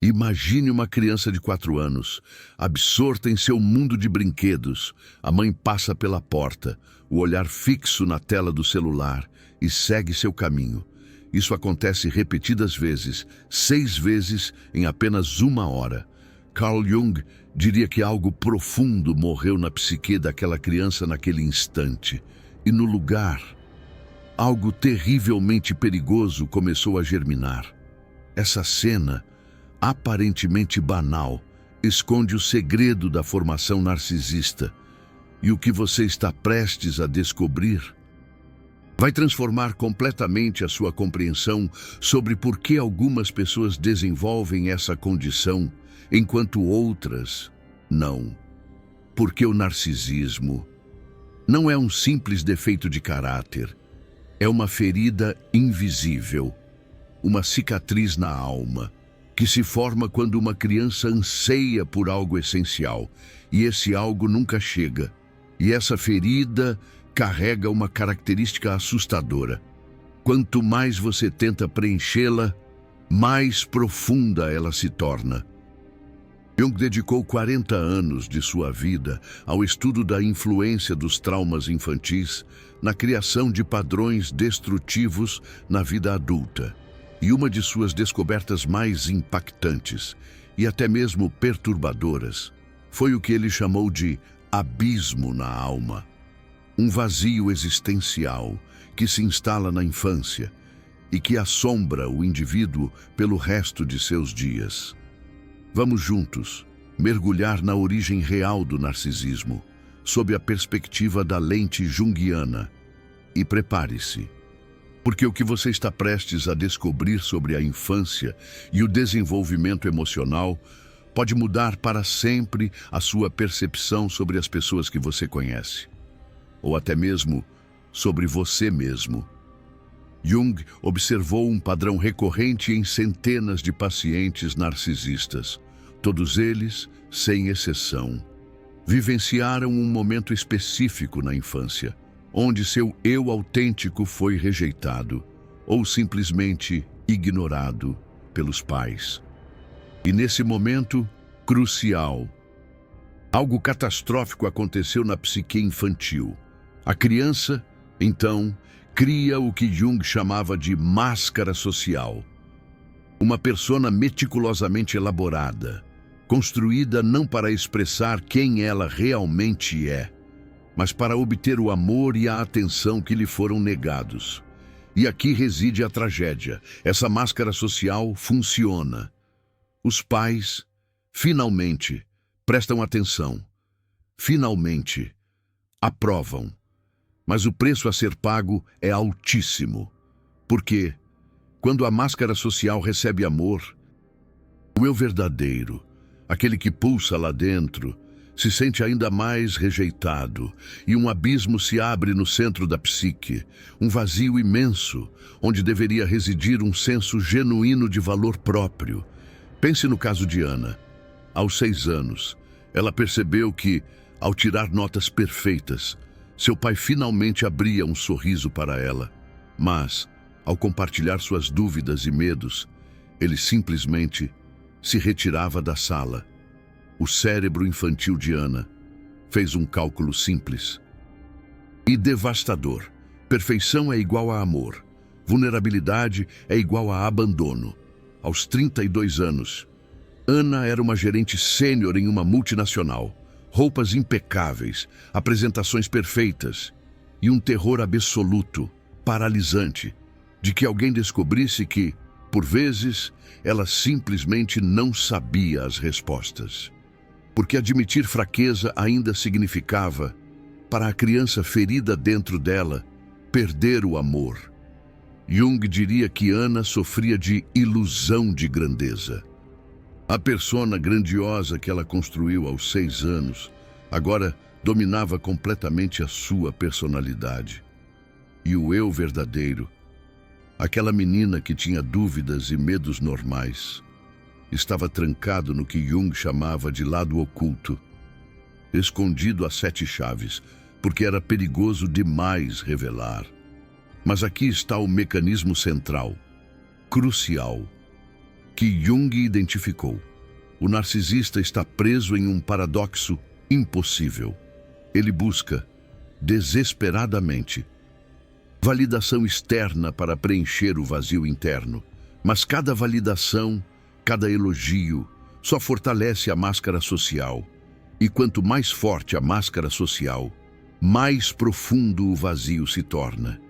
Imagine uma criança de 4 anos, absorta em seu mundo de brinquedos. A mãe passa pela porta, o olhar fixo na tela do celular e segue seu caminho. Isso acontece repetidas vezes, 6 vezes em apenas 1 hora. Carl Jung diria que algo profundo morreu na psique daquela criança naquele instante. E no lugar, algo terrivelmente perigoso começou a germinar. Essa cena, aparentemente banal, esconde o segredo da formação narcisista. E o que você está prestes a descobrir vai transformar completamente a sua compreensão sobre por que algumas pessoas desenvolvem essa condição, enquanto outras não. Porque o narcisismo não é um simples defeito de caráter, é uma ferida invisível, uma cicatriz na alma, que se forma quando uma criança anseia por algo essencial, e esse algo nunca chega. E essa ferida carrega uma característica assustadora. Quanto mais você tenta preenchê-la, mais profunda ela se torna. Jung dedicou 40 anos de sua vida ao estudo da influência dos traumas infantis na criação de padrões destrutivos na vida adulta. E uma de suas descobertas mais impactantes e até mesmo perturbadoras foi o que ele chamou de abismo na alma. Um vazio existencial que se instala na infância e que assombra o indivíduo pelo resto de seus dias. Vamos juntos mergulhar na origem real do narcisismo, sob a perspectiva da lente junguiana. E prepare-se, porque o que você está prestes a descobrir sobre a infância e o desenvolvimento emocional pode mudar para sempre a sua percepção sobre as pessoas que você conhece, ou até mesmo sobre você mesmo. Jung observou um padrão recorrente em centenas de pacientes narcisistas. Todos eles, sem exceção, vivenciaram um momento específico na infância, onde seu eu autêntico foi rejeitado ou simplesmente ignorado pelos pais. E nesse momento crucial, algo catastrófico aconteceu na psique infantil. A criança, então, cria o que Jung chamava de máscara social. Uma persona meticulosamente elaborada, construída não para expressar quem ela realmente é, mas para obter o amor e a atenção que lhe foram negados. E aqui reside a tragédia. Essa máscara social funciona. Os pais, finalmente, prestam atenção. Finalmente, aprovam. Mas o preço a ser pago é altíssimo. Porque, quando a máscara social recebe amor, o eu verdadeiro, aquele que pulsa lá dentro, se sente ainda mais rejeitado, e um abismo se abre no centro da psique, um vazio imenso, onde deveria residir um senso genuíno de valor próprio. Pense no caso de Ana. Aos 6 anos, ela percebeu que, ao tirar notas perfeitas, seu pai finalmente abria um sorriso para ela. Mas, ao compartilhar suas dúvidas e medos, ele simplesmente se retirava da sala. O cérebro infantil de Ana fez um cálculo simples e devastador. Perfeição é igual a amor. Vulnerabilidade é igual a abandono. Aos 32 anos, Ana era uma gerente sênior em uma multinacional. Roupas impecáveis, apresentações perfeitas e um terror absoluto, paralisante, de que alguém descobrisse que, por vezes, ela simplesmente não sabia as respostas. Porque admitir fraqueza ainda significava, para a criança ferida dentro dela, perder o amor. Jung diria que Ana sofria de ilusão de grandeza. A persona grandiosa que ela construiu aos 6 anos, agora dominava completamente a sua personalidade. E o eu verdadeiro, aquela menina que tinha dúvidas e medos normais, estava trancado no que Jung chamava de lado oculto, escondido a 7 chaves, porque era perigoso demais revelar. Mas aqui está o mecanismo central, crucial. que Jung identificou. O narcisista está preso em um paradoxo impossível. Ele busca, desesperadamente, validação externa para preencher o vazio interno. Mas cada validação, cada elogio, só fortalece a máscara social. E quanto mais forte a máscara social, mais profundo o vazio se torna.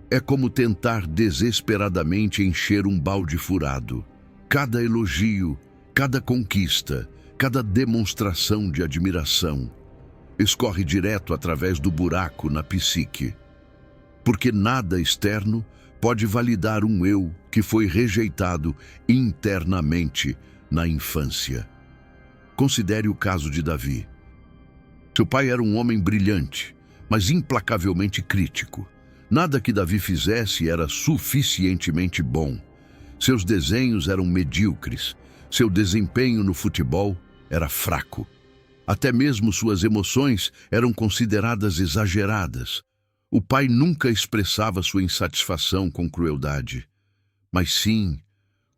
É como tentar desesperadamente encher um balde furado. Cada elogio, cada conquista, cada demonstração de admiração escorre direto através do buraco na psique. Porque nada externo pode validar um eu que foi rejeitado internamente na infância. Considere o caso de Davi. Seu pai era um homem brilhante, mas implacavelmente crítico. Nada que Davi fizesse era suficientemente bom. Seus desenhos eram medíocres. Seu desempenho no futebol era fraco. Até mesmo suas emoções eram consideradas exageradas. O pai nunca expressava sua insatisfação com crueldade, mas sim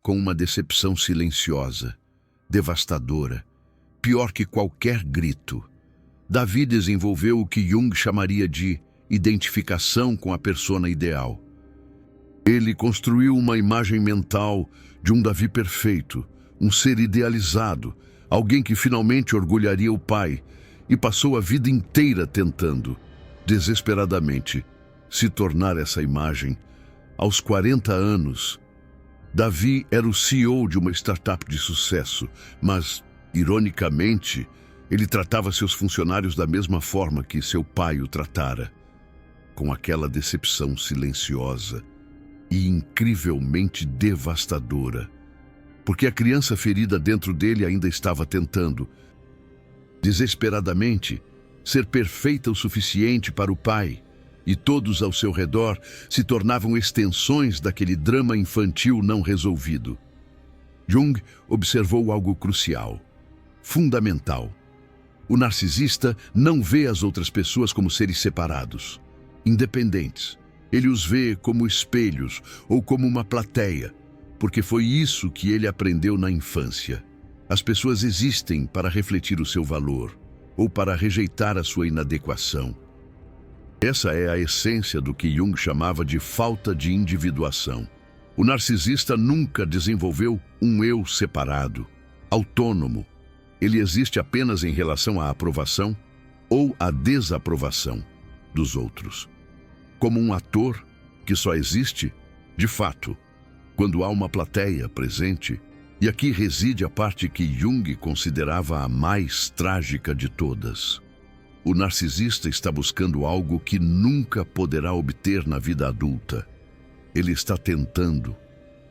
com uma decepção silenciosa, devastadora, pior que qualquer grito. Davi desenvolveu o que Jung chamaria de identificação com a persona ideal. Ele construiu uma imagem mental de um Davi perfeito, um ser idealizado, alguém que finalmente orgulharia o pai, e passou a vida inteira tentando, desesperadamente, se tornar essa imagem. Aos 40 anos, Davi era o CEO de uma startup de sucesso, mas, ironicamente, ele tratava seus funcionários da mesma forma que seu pai o tratara, com aquela decepção silenciosa e incrivelmente devastadora, porque a criança ferida dentro dele ainda estava tentando, desesperadamente, ser perfeita o suficiente para o pai, e todos ao seu redor se tornavam extensões daquele drama infantil não resolvido. Jung observou algo crucial, fundamental. O narcisista não vê as outras pessoas como seres separados, independentes. Ele os vê como espelhos ou como uma plateia, porque foi isso que ele aprendeu na infância. As pessoas existem para refletir o seu valor ou para rejeitar a sua inadequação. Essa é a essência do que Jung chamava de falta de individuação. O narcisista nunca desenvolveu um eu separado, autônomo. Ele existe apenas em relação à aprovação ou à desaprovação dos outros. Como um ator que só existe, de fato, quando há uma plateia presente. E aqui reside a parte que Jung considerava a mais trágica de todas. O narcisista está buscando algo que nunca poderá obter na vida adulta. Ele está tentando,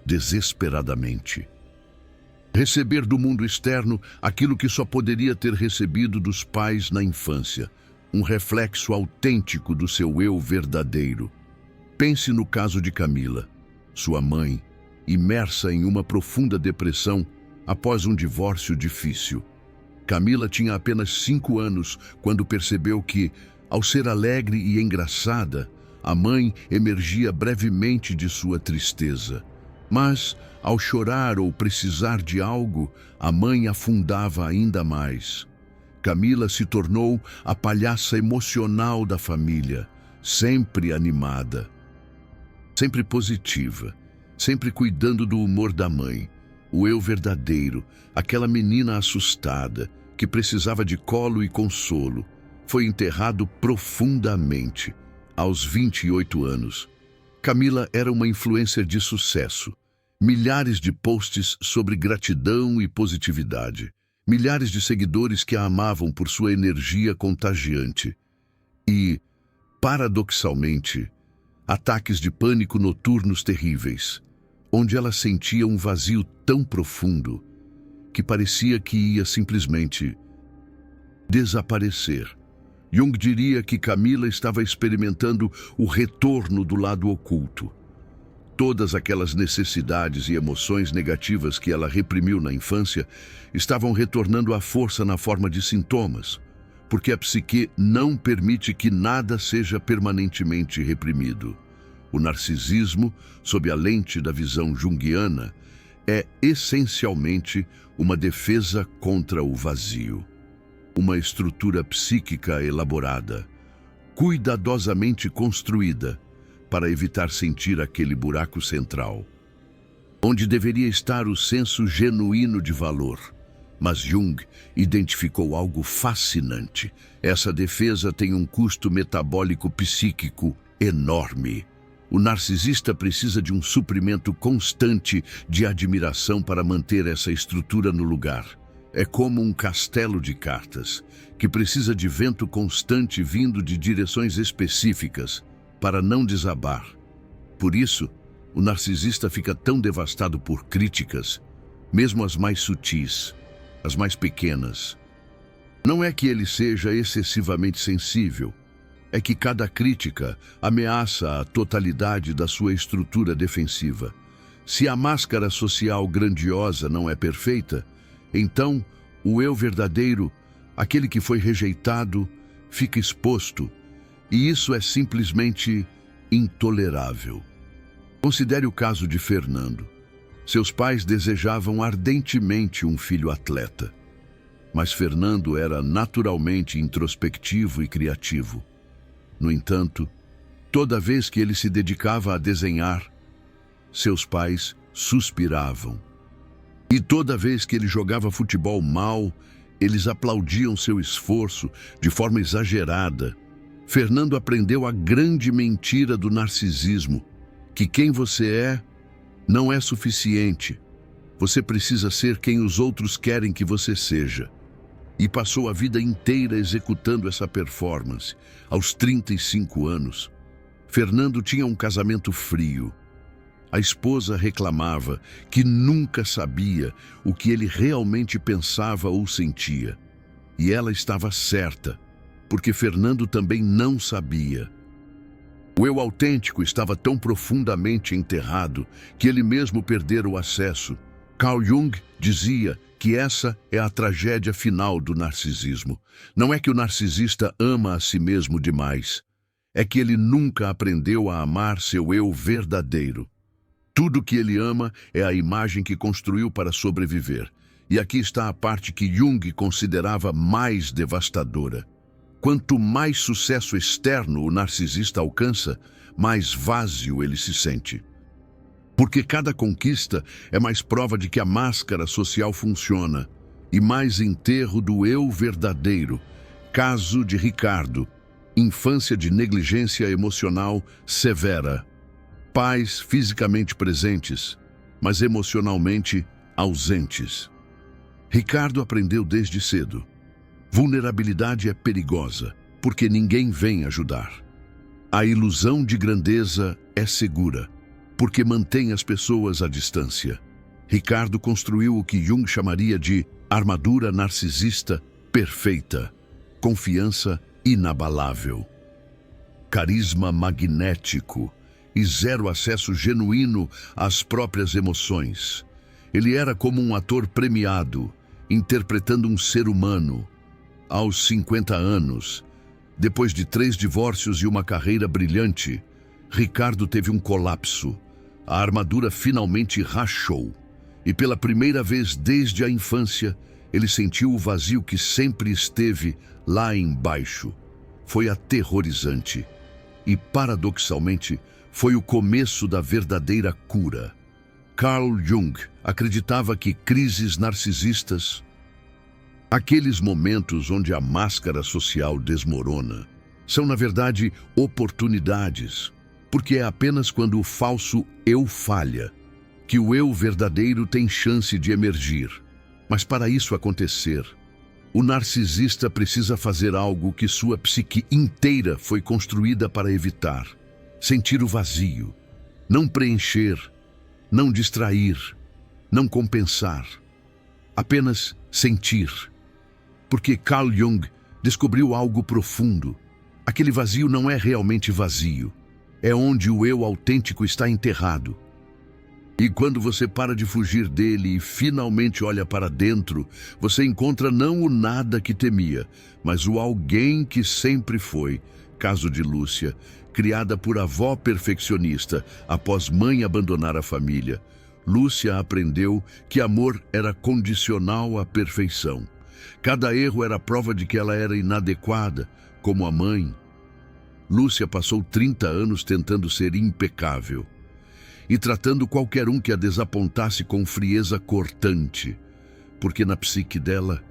desesperadamente, receber do mundo externo aquilo que só poderia ter recebido dos pais na infância, um reflexo autêntico do seu eu verdadeiro. Pense no caso de Camila, sua mãe, imersa em uma profunda depressão após um divórcio difícil. Camila tinha apenas 5 anos quando percebeu que, ao ser alegre e engraçada, a mãe emergia brevemente de sua tristeza. Mas, ao chorar ou precisar de algo, a mãe afundava ainda mais. Camila se tornou a palhaça emocional da família, sempre animada, sempre positiva, sempre cuidando do humor da mãe. O eu verdadeiro, aquela menina assustada, que precisava de colo e consolo, foi enterrado profundamente. Aos 28 anos, Camila era uma influencer de sucesso. Milhares de posts sobre gratidão e positividade. Milhares de seguidores que a amavam por sua energia contagiante. E, paradoxalmente, ataques de pânico noturnos terríveis, onde ela sentia um vazio tão profundo que parecia que ia simplesmente desaparecer. Jung diria que Camila estava experimentando o retorno do lado oculto. Todas aquelas necessidades e emoções negativas que ela reprimiu na infância estavam retornando à força na forma de sintomas, porque a psique não permite que nada seja permanentemente reprimido. O narcisismo, sob a lente da visão junguiana, é essencialmente uma defesa contra o vazio. Uma estrutura psíquica elaborada, cuidadosamente construída para evitar sentir aquele buraco central, onde deveria estar o senso genuíno de valor. Mas Jung identificou algo fascinante. Essa defesa tem um custo metabólico psíquico enorme. O narcisista precisa de um suprimento constante de admiração para manter essa estrutura no lugar. É como um castelo de cartas, que precisa de vento constante vindo de direções específicas para não desabar. Por isso, o narcisista fica tão devastado por críticas, mesmo as mais sutis, as mais pequenas. Não é que ele seja excessivamente sensível, é que cada crítica ameaça a totalidade da sua estrutura defensiva. Se a máscara social grandiosa não é perfeita, então o eu verdadeiro, aquele que foi rejeitado, fica exposto, e isso é simplesmente intolerável. Considere o caso de Fernando. Seus pais desejavam ardentemente um filho atleta, mas Fernando era naturalmente introspectivo e criativo. No entanto, toda vez que ele se dedicava a desenhar, seus pais suspiravam. E toda vez que ele jogava futebol mal, eles aplaudiam seu esforço de forma exagerada. Fernando aprendeu a grande mentira do narcisismo, que quem você é não é suficiente. Você precisa ser quem os outros querem que você seja. E passou a vida inteira executando essa performance. Aos 35 anos, Fernando tinha um casamento frio. A esposa reclamava que nunca sabia o que ele realmente pensava ou sentia. E ela estava certa, porque Fernando também não sabia. O eu autêntico estava tão profundamente enterrado que ele mesmo perdera o acesso. Carl Jung dizia que essa é a tragédia final do narcisismo. Não é que o narcisista ama a si mesmo demais, é que ele nunca aprendeu a amar seu eu verdadeiro. Tudo que ele ama é a imagem que construiu para sobreviver. E aqui está a parte que Jung considerava mais devastadora. Quanto mais sucesso externo o narcisista alcança, mais vazio ele se sente. Porque cada conquista é mais prova de que a máscara social funciona, e mais enterro do eu verdadeiro. Caso de Ricardo, infância de negligência emocional severa. Pais fisicamente presentes, mas emocionalmente ausentes. Ricardo aprendeu desde cedo. Vulnerabilidade é perigosa, porque ninguém vem ajudar. A ilusão de grandeza é segura, porque mantém as pessoas à distância. Ricardo construiu o que Jung chamaria de armadura narcisista perfeita, confiança inabalável, carisma magnético e zero acesso genuíno às próprias emoções. Ele era como um ator premiado, interpretando um ser humano. Aos 50 anos, depois de 3 divórcios e uma carreira brilhante, Ricardo teve um colapso. A armadura finalmente rachou. E pela primeira vez desde a infância, ele sentiu o vazio que sempre esteve lá embaixo. Foi aterrorizante. E, paradoxalmente, foi o começo da verdadeira cura. Carl Jung acreditava que crises narcisistas, aqueles momentos onde a máscara social desmorona, são na verdade oportunidades, porque é apenas quando o falso eu falha que o eu verdadeiro tem chance de emergir. Mas para isso acontecer, o narcisista precisa fazer algo que sua psique inteira foi construída para evitar: sentir o vazio, não preencher, não distrair, não compensar, apenas sentir. Porque Carl Jung descobriu algo profundo. Aquele vazio não é realmente vazio. É onde o eu autêntico está enterrado. E quando você para de fugir dele e finalmente olha para dentro, você encontra não o nada que temia, mas o alguém que sempre foi. Caso de Lúcia, criada por avó perfeccionista após mãe abandonar a família. Lúcia aprendeu que amor era condicional à perfeição. Cada erro era prova de que ela era inadequada, como a mãe. Lúcia passou 30 anos tentando ser impecável e tratando qualquer um que a desapontasse com frieza cortante, porque na psique dela,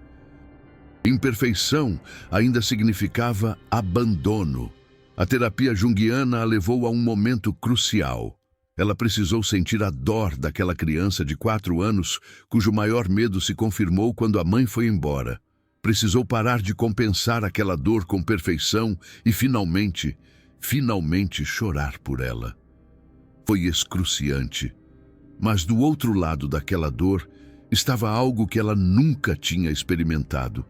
imperfeição ainda significava abandono. A terapia junguiana a levou a um momento crucial. Ela precisou sentir a dor daquela criança de 4 anos, cujo maior medo se confirmou quando a mãe foi embora. Precisou parar de compensar aquela dor com perfeição e finalmente chorar por ela. Foi excruciante. Mas do outro lado daquela dor estava algo que ela nunca tinha experimentado.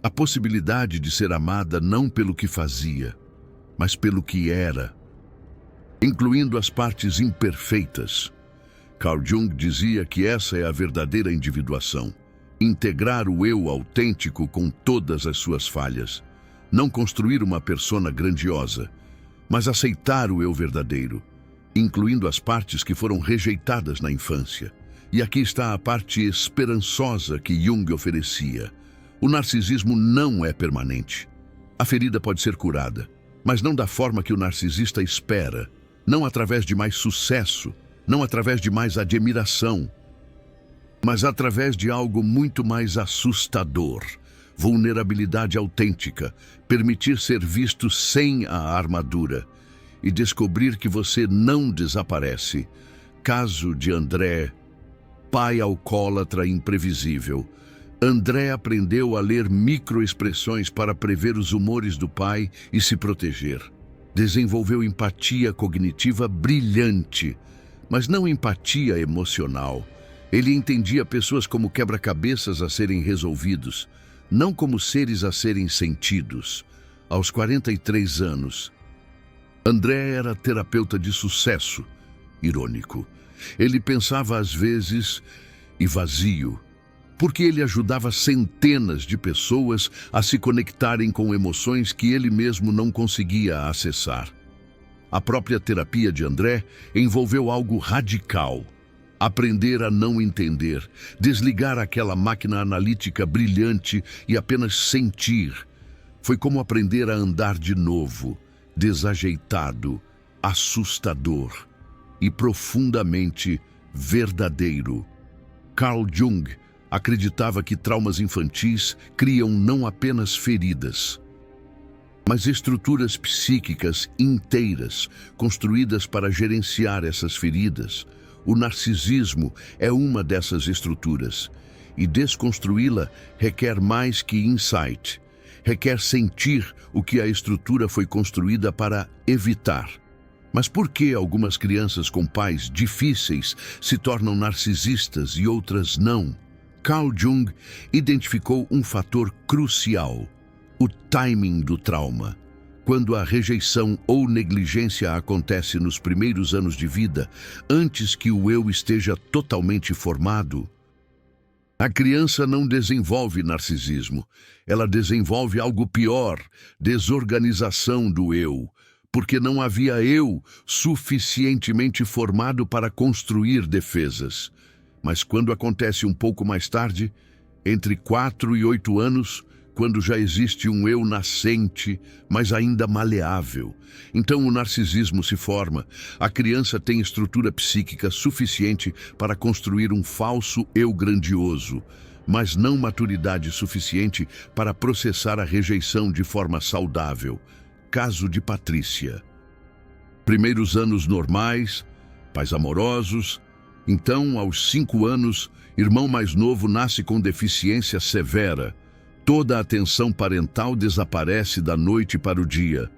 A possibilidade de ser amada não pelo que fazia, mas pelo que era, incluindo as partes imperfeitas. Carl Jung dizia que essa é a verdadeira individuação. Integrar o eu autêntico com todas as suas falhas. Não construir uma persona grandiosa, mas aceitar o eu verdadeiro, incluindo as partes que foram rejeitadas na infância. E aqui está a parte esperançosa que Jung oferecia. O narcisismo não é permanente. A ferida pode ser curada, mas não da forma que o narcisista espera. Não através de mais sucesso, não através de mais admiração, mas através de algo muito mais assustador. Vulnerabilidade autêntica, permitir ser visto sem a armadura e descobrir que você não desaparece. Caso de André, pai alcoólatra imprevisível. André aprendeu a ler microexpressões para prever os humores do pai e se proteger. Desenvolveu empatia cognitiva brilhante, mas não empatia emocional. Ele entendia pessoas como quebra-cabeças a serem resolvidos, não como seres a serem sentidos. Aos 43 anos, André era terapeuta de sucesso. Irônico. Ele pensava às vezes e vazio, porque ele ajudava centenas de pessoas a se conectarem com emoções que ele mesmo não conseguia acessar. A própria terapia de André envolveu algo radical. Aprender a não entender, desligar aquela máquina analítica brilhante e apenas sentir. Foi como aprender a andar de novo, desajeitado, assustador e profundamente verdadeiro. Carl Jung acreditava que traumas infantis criam não apenas feridas, mas estruturas psíquicas inteiras, construídas para gerenciar essas feridas. O narcisismo é uma dessas estruturas, e desconstruí-la requer mais que insight, requer sentir o que a estrutura foi construída para evitar. Mas por que algumas crianças com pais difíceis se tornam narcisistas e outras não? Carl Jung identificou um fator crucial: o timing do trauma. Quando a rejeição ou negligência acontece nos primeiros anos de vida, antes que o eu esteja totalmente formado, a criança não desenvolve narcisismo. Ela desenvolve algo pior: desorganização do eu, porque não havia eu suficientemente formado para construir defesas. Mas quando acontece um pouco mais tarde, entre 4 e 8 anos, quando já existe um eu nascente, mas ainda maleável, então o narcisismo se forma. A criança tem estrutura psíquica suficiente para construir um falso eu grandioso, mas não maturidade suficiente para processar a rejeição de forma saudável. Caso de Patrícia. Primeiros anos normais, pais amorosos. Então, aos 5 anos, irmão mais novo nasce com deficiência severa. Toda a atenção parental desaparece da noite para o dia.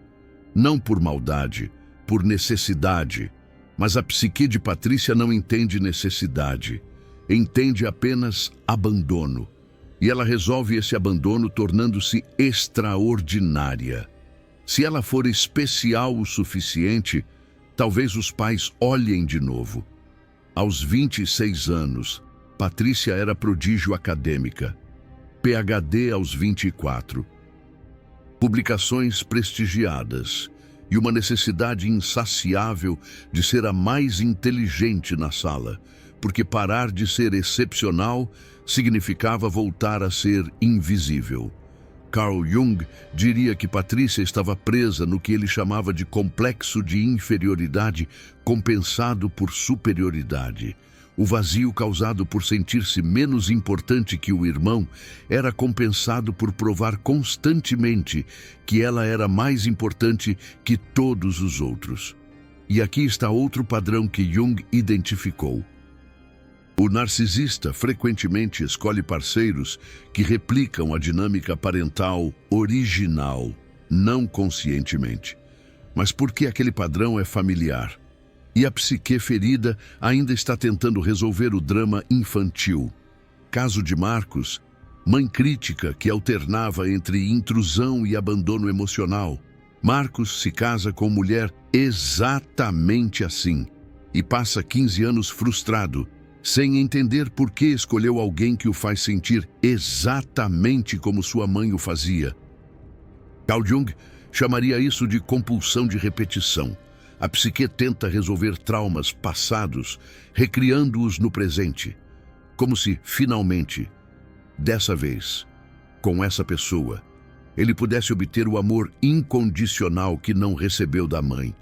Não por maldade, por necessidade. Mas a psique de Patrícia não entende necessidade. Entende apenas abandono. E ela resolve esse abandono tornando-se extraordinária. Se ela for especial o suficiente, talvez os pais olhem de novo. Aos 26 anos, Patrícia era prodígio acadêmica. PhD aos 24. Publicações prestigiadas e uma necessidade insaciável de ser a mais inteligente na sala, porque parar de ser excepcional significava voltar a ser invisível. Carl Jung diria que Patrícia estava presa no que ele chamava de complexo de inferioridade compensado por superioridade. O vazio causado por sentir-se menos importante que o irmão era compensado por provar constantemente que ela era mais importante que todos os outros. E aqui está outro padrão que Jung identificou. O narcisista frequentemente escolhe parceiros que replicam a dinâmica parental original, não conscientemente. Mas porque aquele padrão é familiar. E a psique ferida ainda está tentando resolver o drama infantil. Caso de Marcos, mãe crítica que alternava entre intrusão e abandono emocional. Marcos se casa com mulher exatamente assim e passa 15 anos frustrado, sem entender por que escolheu alguém que o faz sentir exatamente como sua mãe o fazia. Carl Jung chamaria isso de compulsão de repetição. A psique tenta resolver traumas passados, recriando-os no presente, como se, finalmente, dessa vez, com essa pessoa, ele pudesse obter o amor incondicional que não recebeu da mãe.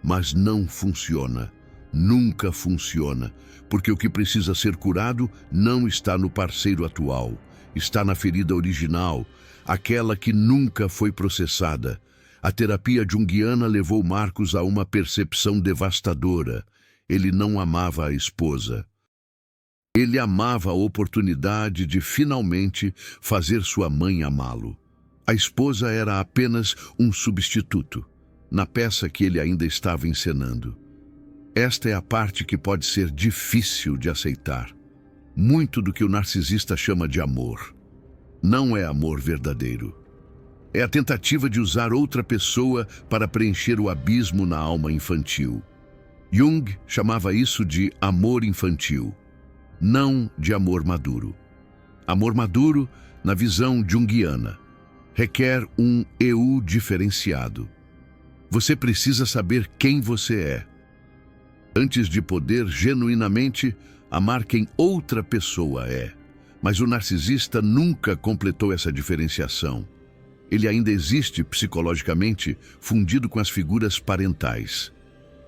Mas não funciona. Nunca funciona, porque o que precisa ser curado não está no parceiro atual, está na ferida original, aquela que nunca foi processada. A terapia junguiana levou Marcos a uma percepção devastadora. Ele não amava a esposa. Ele amava a oportunidade de finalmente fazer sua mãe amá-lo. A esposa era apenas um substituto, na peça que ele ainda estava encenando. Esta é a parte que pode ser difícil de aceitar. Muito do que o narcisista chama de amor não é amor verdadeiro. É a tentativa de usar outra pessoa para preencher o abismo na alma infantil. Jung chamava isso de amor infantil, não de amor maduro. Amor maduro, na visão junguiana, requer um eu diferenciado. Você precisa saber quem você é, antes de poder genuinamente amar quem outra pessoa é. Mas o narcisista nunca completou essa diferenciação. Ele ainda existe psicologicamente fundido com as figuras parentais.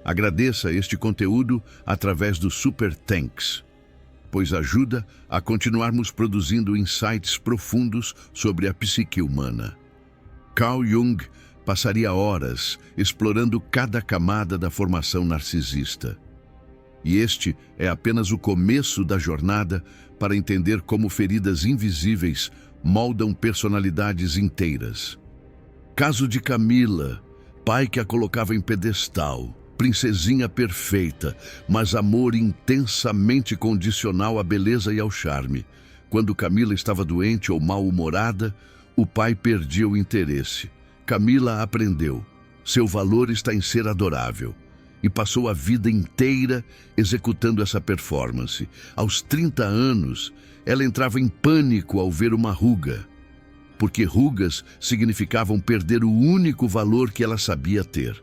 Agradeça este conteúdo através do Super Thanks, pois ajuda a continuarmos produzindo insights profundos sobre a psique humana. Carl Jung passaria horas explorando cada camada da formação narcisista. E este é apenas o começo da jornada para entender como feridas invisíveis moldam personalidades inteiras. Caso de Camila, pai que a colocava em pedestal, princesinha perfeita, mas amor intensamente condicional à beleza e ao charme. Quando Camila estava doente ou mal-humorada, o pai perdia o interesse. Camila aprendeu. Seu valor está em ser adorável. E passou a vida inteira executando essa performance. Aos 30 anos, ela entrava em pânico ao ver uma ruga, porque rugas significavam perder o único valor que ela sabia ter.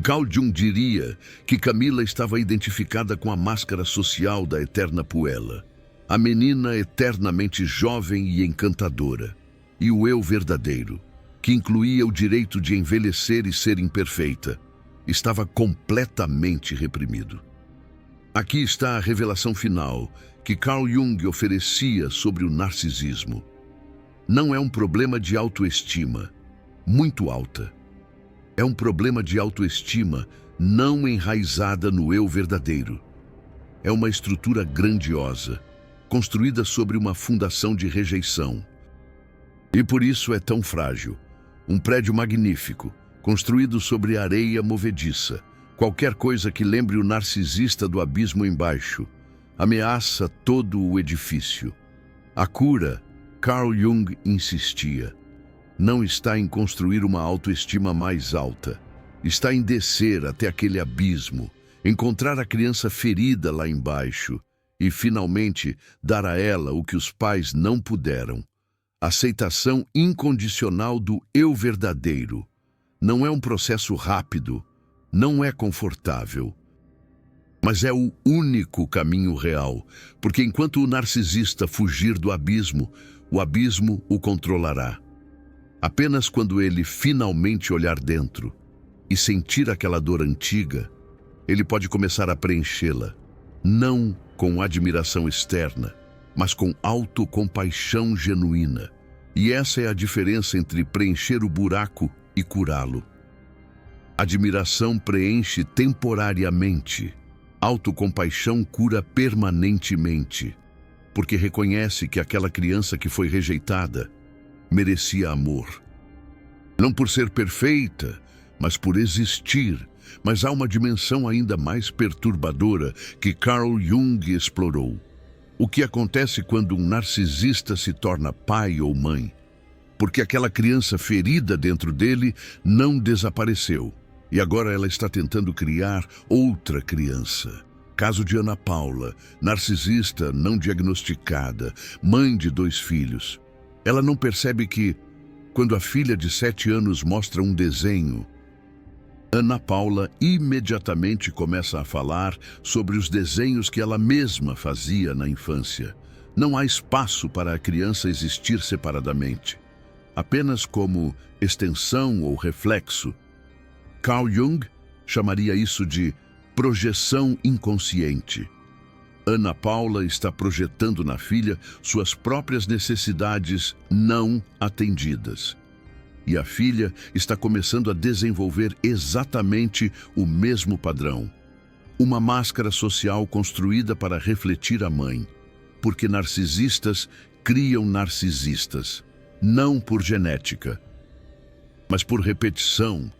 Carl Jung diria que Camila estava identificada com a máscara social da eterna Puella, a menina eternamente jovem e encantadora, e o eu verdadeiro, que incluía o direito de envelhecer e ser imperfeita, estava completamente reprimido. Aqui está a revelação final que Carl Jung oferecia sobre o narcisismo. Não é um problema de autoestima muito alta. É um problema de autoestima não enraizada no eu verdadeiro. É uma estrutura grandiosa, construída sobre uma fundação de rejeição. E por isso é tão frágil. Um prédio magnífico, construído sobre areia movediça. Qualquer coisa que lembre o narcisista do abismo embaixo ameaça todo o edifício. A cura, Carl Jung insistia, não está em construir uma autoestima mais alta. Está em descer até aquele abismo, encontrar a criança ferida lá embaixo e, finalmente, dar a ela o que os pais não puderam. Aceitação incondicional do eu verdadeiro. Não é um processo rápido, não é confortável. Mas é o único caminho real, porque enquanto o narcisista fugir do abismo, o abismo o controlará. Apenas quando ele finalmente olhar dentro e sentir aquela dor antiga, ele pode começar a preenchê-la, não com admiração externa, mas com autocompaixão genuína. E essa é a diferença entre preencher o buraco e curá-lo. Admiração preenche temporariamente. Autocompaixão cura permanentemente, porque reconhece que aquela criança que foi rejeitada merecia amor. Não por ser perfeita, mas por existir. Mas há uma dimensão ainda mais perturbadora que Carl Jung explorou. O que acontece quando um narcisista se torna pai ou mãe? Porque aquela criança ferida dentro dele não desapareceu. E agora ela está tentando criar outra criança. Caso de Ana Paula, narcisista não diagnosticada, mãe de 2 filhos. Ela não percebe que, quando a filha de 7 anos mostra um desenho, Ana Paula imediatamente começa a falar sobre os desenhos que ela mesma fazia na infância. Não há espaço para a criança existir separadamente, apenas como extensão ou reflexo. Carl Jung chamaria isso de projeção inconsciente. Ana Paula está projetando na filha suas próprias necessidades não atendidas. E a filha está começando a desenvolver exatamente o mesmo padrão. Uma máscara social construída para refletir a mãe. Porque narcisistas criam narcisistas, não por genética, mas por repetição.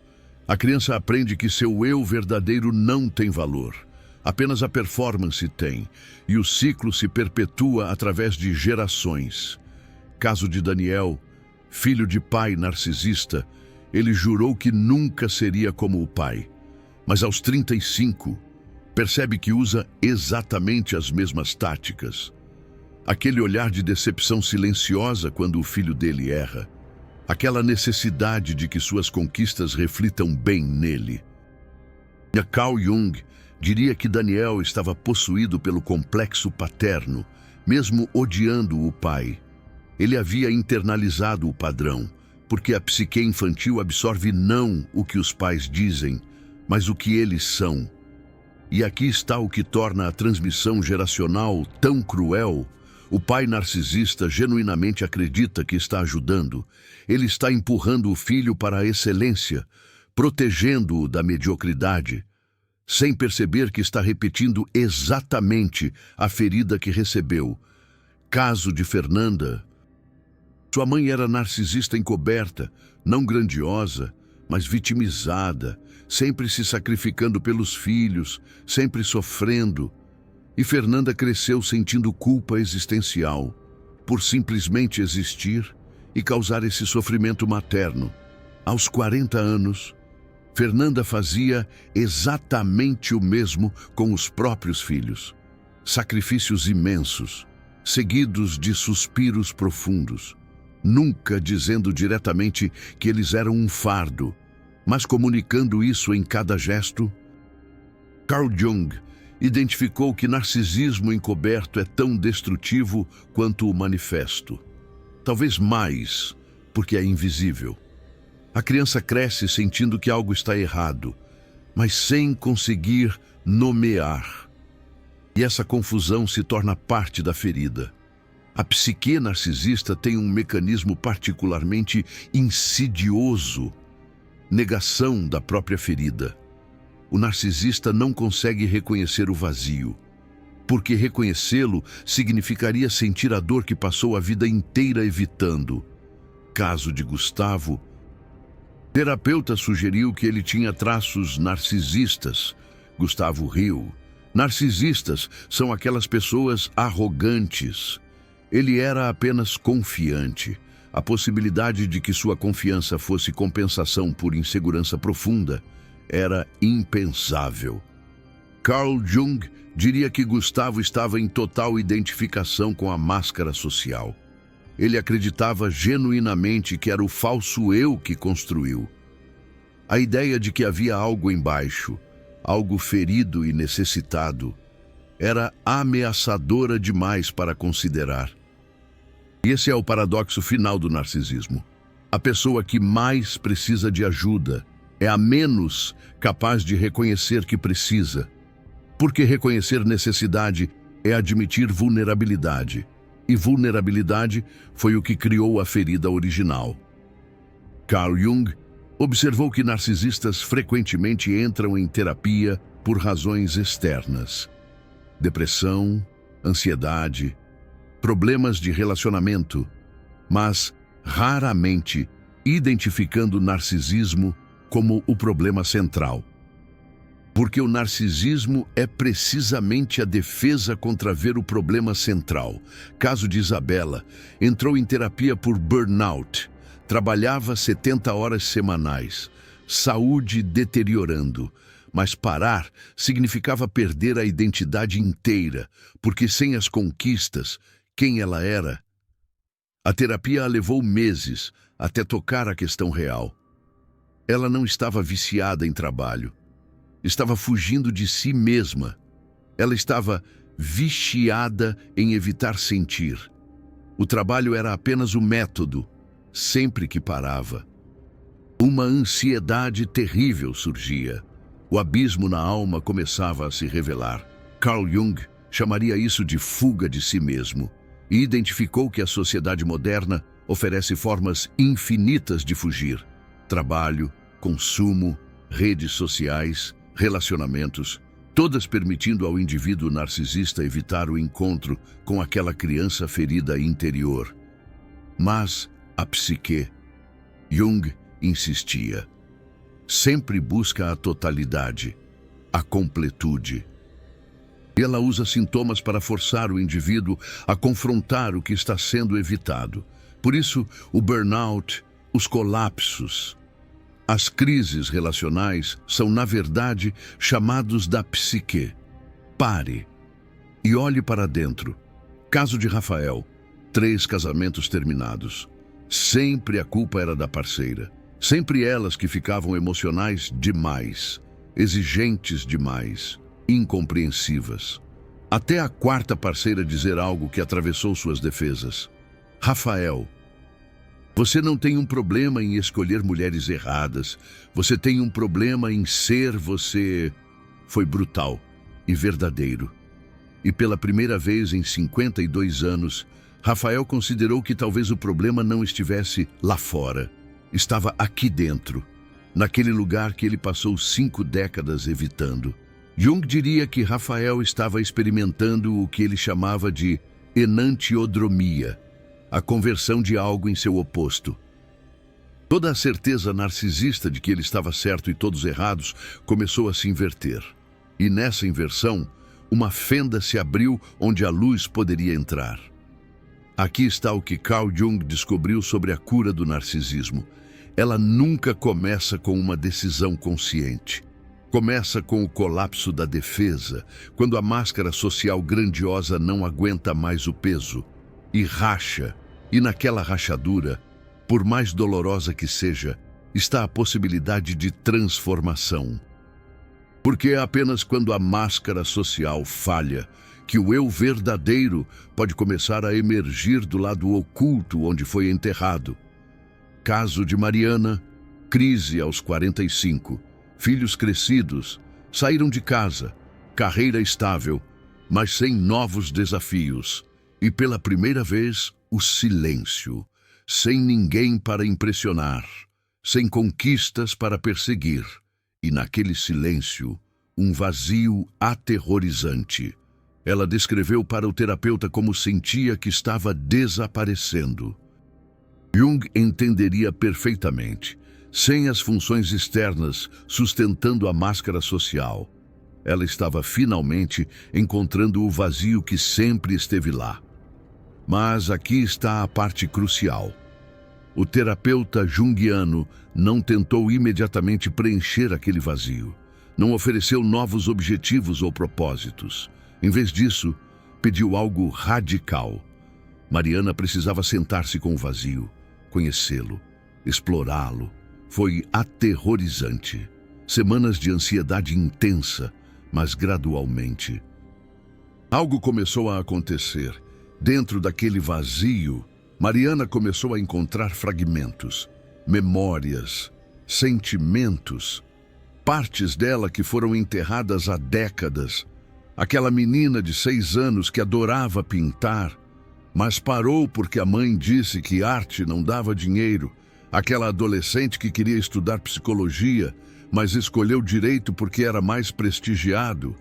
A criança aprende que seu eu verdadeiro não tem valor. Apenas a performance tem, e o ciclo se perpetua através de gerações. Caso de Daniel, filho de pai narcisista, ele jurou que nunca seria como o pai. Mas aos 35, percebe que usa exatamente as mesmas táticas. Aquele olhar de decepção silenciosa quando o filho dele erra. Aquela necessidade de que suas conquistas reflitam bem nele. E Carl Jung diria que Daniel estava possuído pelo complexo paterno, mesmo odiando o pai. Ele havia internalizado o padrão, porque a psique infantil absorve não o que os pais dizem, mas o que eles são. E aqui está o que torna a transmissão geracional tão cruel. O pai narcisista genuinamente acredita que está ajudando. Ele está empurrando o filho para a excelência, protegendo-o da mediocridade, sem perceber que está repetindo exatamente a ferida que recebeu. Caso de Fernanda. Sua mãe era narcisista encoberta, não grandiosa, mas vitimizada, sempre se sacrificando pelos filhos, sempre sofrendo. E Fernanda cresceu sentindo culpa existencial, por simplesmente existir e causar esse sofrimento materno. Aos 40 anos, Fernanda fazia exatamente o mesmo com os próprios filhos. Sacrifícios imensos, seguidos de suspiros profundos, nunca dizendo diretamente que eles eram um fardo, mas comunicando isso em cada gesto. Carl Jung identificou que narcisismo encoberto é tão destrutivo quanto o manifesto. Talvez mais, porque é invisível. A criança cresce sentindo que algo está errado, mas sem conseguir nomear. E essa confusão se torna parte da ferida. A psique narcisista tem um mecanismo particularmente insidioso: negação da própria ferida. O narcisista não consegue reconhecer o vazio, porque reconhecê-lo significaria sentir a dor que passou a vida inteira evitando. Caso de Gustavo, terapeuta sugeriu que ele tinha traços narcisistas. Gustavo riu. Narcisistas são aquelas pessoas arrogantes. Ele era apenas confiante. A possibilidade de que sua confiança fosse compensação por insegurança profunda era impensável. Carl Jung diria que Gustavo estava em total identificação com a máscara social. Ele acreditava genuinamente que era o falso eu que construiu. A ideia de que havia algo embaixo, algo ferido e necessitado, era ameaçadora demais para considerar. E esse é o paradoxo final do narcisismo. A pessoa que mais precisa de ajuda é a menos capaz de reconhecer que precisa. Porque reconhecer necessidade é admitir vulnerabilidade. E vulnerabilidade foi o que criou a ferida original. Carl Jung observou que narcisistas frequentemente entram em terapia por razões externas. Depressão, ansiedade, problemas de relacionamento, mas raramente identificando o narcisismo como o problema central. Porque o narcisismo é precisamente a defesa contra ver o problema central. Caso de Isabela, entrou em terapia por burnout, trabalhava 70 horas semanais, saúde deteriorando, mas parar significava perder a identidade inteira, porque sem as conquistas, quem ela era? A terapia a levou meses até tocar a questão real. Ela não estava viciada em trabalho. Estava fugindo de si mesma. Ela estava viciada em evitar sentir. O trabalho era apenas o método, sempre que parava. Uma ansiedade terrível surgia. O abismo na alma começava a se revelar. Carl Jung chamaria isso de fuga de si mesmo e identificou que a sociedade moderna oferece formas infinitas de fugir. Trabalho, consumo, redes sociais, relacionamentos, todas permitindo ao indivíduo narcisista evitar o encontro com aquela criança ferida interior. Mas a psique, Jung insistia, sempre busca a totalidade, a completude. E ela usa sintomas para forçar o indivíduo a confrontar o que está sendo evitado. Por isso, o burnout, os colapsos, as crises relacionais são, na verdade, chamados da psique. Pare e olhe para dentro. Caso de Rafael, 3 casamentos terminados. Sempre a culpa era da parceira. Sempre elas que ficavam emocionais demais, exigentes demais, incompreensivas. Até a 4ª parceira dizer algo que atravessou suas defesas. Rafael, você não tem um problema em escolher mulheres erradas. Você tem um problema em ser você. Foi brutal e verdadeiro. E pela primeira vez em 52 anos, Rafael considerou que talvez o problema não estivesse lá fora. Estava aqui dentro, naquele lugar que ele passou 5 décadas evitando. Jung diria que Rafael estava experimentando o que ele chamava de enantiodromia, a conversão de algo em seu oposto. Toda a certeza narcisista de que ele estava certo e todos errados começou a se inverter. E nessa inversão, uma fenda se abriu onde a luz poderia entrar. Aqui está o que Carl Jung descobriu sobre a cura do narcisismo. Ela nunca começa com uma decisão consciente. Começa com o colapso da defesa, quando a máscara social grandiosa não aguenta mais o peso e racha, e naquela rachadura, por mais dolorosa que seja, está a possibilidade de transformação. Porque é apenas quando a máscara social falha que o eu verdadeiro pode começar a emergir do lado oculto onde foi enterrado. Caso de Mariana, crise aos 45, filhos crescidos, saíram de casa, carreira estável, mas sem novos desafios. E pela primeira vez, o silêncio, sem ninguém para impressionar, sem conquistas para perseguir. E naquele silêncio, um vazio aterrorizante. Ela descreveu para o terapeuta como sentia que estava desaparecendo. Jung entenderia perfeitamente, sem as funções externas sustentando a máscara social. Ela estava finalmente encontrando o vazio que sempre esteve lá. Mas aqui está a parte crucial. O terapeuta junguiano não tentou imediatamente preencher aquele vazio. Não ofereceu novos objetivos ou propósitos. Em vez disso, pediu algo radical. Mariana precisava sentar-se com o vazio, conhecê-lo, explorá-lo. Foi aterrorizante. Semanas de ansiedade intensa, mas gradualmente. Algo começou a acontecer. Dentro daquele vazio, Mariana começou a encontrar fragmentos, memórias, sentimentos, partes dela que foram enterradas há décadas. Aquela menina de 6 anos que adorava pintar, mas parou porque a mãe disse que arte não dava dinheiro. Aquela adolescente que queria estudar psicologia, mas escolheu direito porque era mais prestigiado.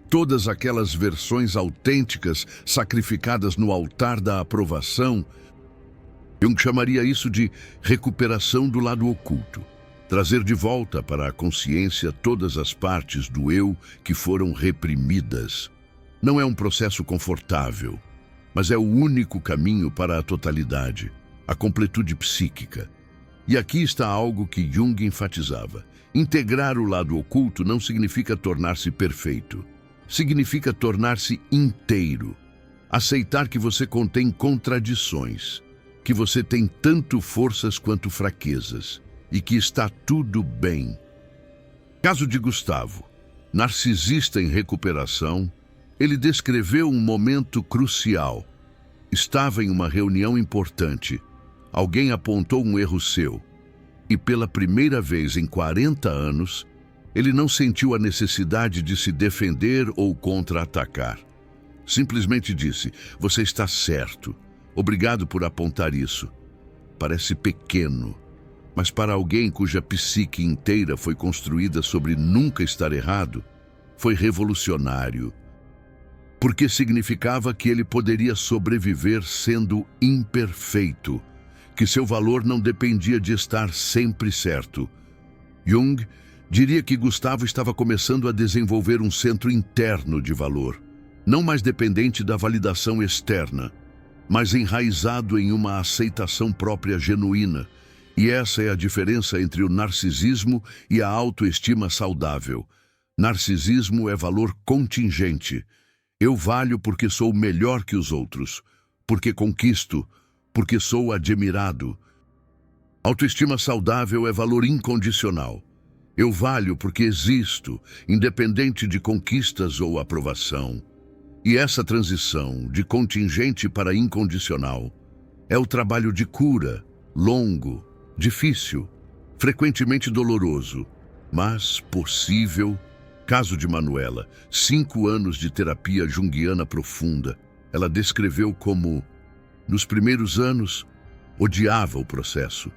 Todas aquelas versões autênticas sacrificadas no altar da aprovação. Jung chamaria isso de recuperação do lado oculto. Trazer de volta para a consciência todas as partes do eu que foram reprimidas. Não é um processo confortável, mas é o único caminho para a totalidade, a completude psíquica. E aqui está algo que Jung enfatizava. Integrar o lado oculto não significa tornar-se perfeito. Significa tornar-se inteiro. Aceitar que você contém contradições, que você tem tanto forças quanto fraquezas, e que está tudo bem. Caso de Gustavo, narcisista em recuperação, ele descreveu um momento crucial. Estava em uma reunião importante. Alguém apontou um erro seu. E pela primeira vez em 40 anos, ele não sentiu a necessidade de se defender ou contra-atacar. Simplesmente disse: "Você está certo. Obrigado por apontar isso." Parece pequeno, mas para alguém cuja psique inteira foi construída sobre nunca estar errado, foi revolucionário. Porque significava que ele poderia sobreviver sendo imperfeito, que seu valor não dependia de estar sempre certo. Jung diria que Gustavo estava começando a desenvolver um centro interno de valor, não mais dependente da validação externa, mas enraizado em uma aceitação própria genuína. E essa é a diferença entre o narcisismo e a autoestima saudável. Narcisismo é valor contingente. Eu valho porque sou melhor que os outros, porque conquisto, porque sou admirado. Autoestima saudável é valor incondicional. Eu valho porque existo, independente de conquistas ou aprovação. E essa transição de contingente para incondicional é o trabalho de cura, longo, difícil, frequentemente doloroso, mas possível. Caso de Manuela, 5 anos de terapia junguiana profunda. Ela descreveu como, nos primeiros anos, odiava o processo.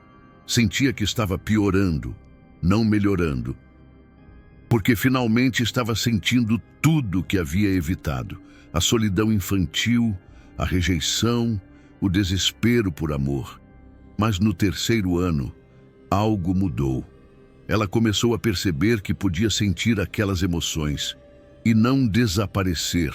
Sentia que estava piorando, não melhorando. Porque finalmente estava sentindo tudo que havia evitado. A solidão infantil, a rejeição, o desespero por amor. Mas no 3º ano, algo mudou. Ela começou a perceber que podia sentir aquelas emoções e não desaparecer,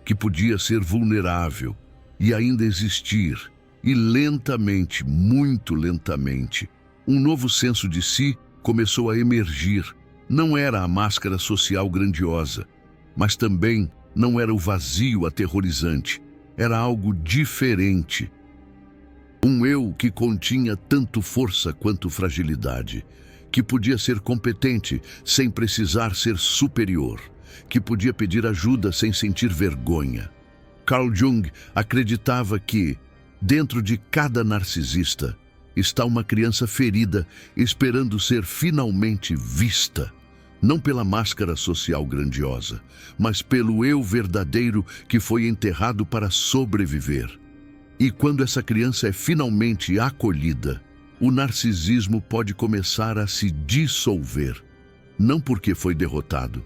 que podia ser vulnerável e ainda existir. E lentamente, muito lentamente, um novo senso de si começou a emergir. Não era a máscara social grandiosa, mas também não era o vazio aterrorizante. Era algo diferente. Um eu que continha tanto força quanto fragilidade, que podia ser competente sem precisar ser superior, que podia pedir ajuda sem sentir vergonha. Carl Jung acreditava que, dentro de cada narcisista, está uma criança ferida esperando ser finalmente vista, não pela máscara social grandiosa, mas pelo eu verdadeiro que foi enterrado para sobreviver. E quando essa criança é finalmente acolhida, o narcisismo pode começar a se dissolver, não porque foi derrotado,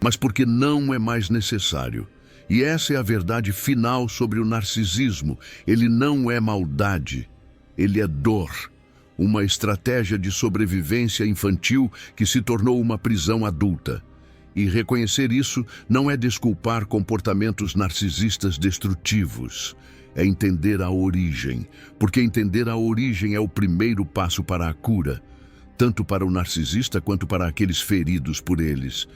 mas porque não é mais necessário. E essa é a verdade final sobre o narcisismo. Ele não é maldade, ele é dor, uma estratégia de sobrevivência infantil que se tornou uma prisão adulta. E reconhecer isso não é desculpar comportamentos narcisistas destrutivos. É entender a origem, porque entender a origem é o primeiro passo para a cura, tanto para o narcisista quanto para aqueles feridos por eles.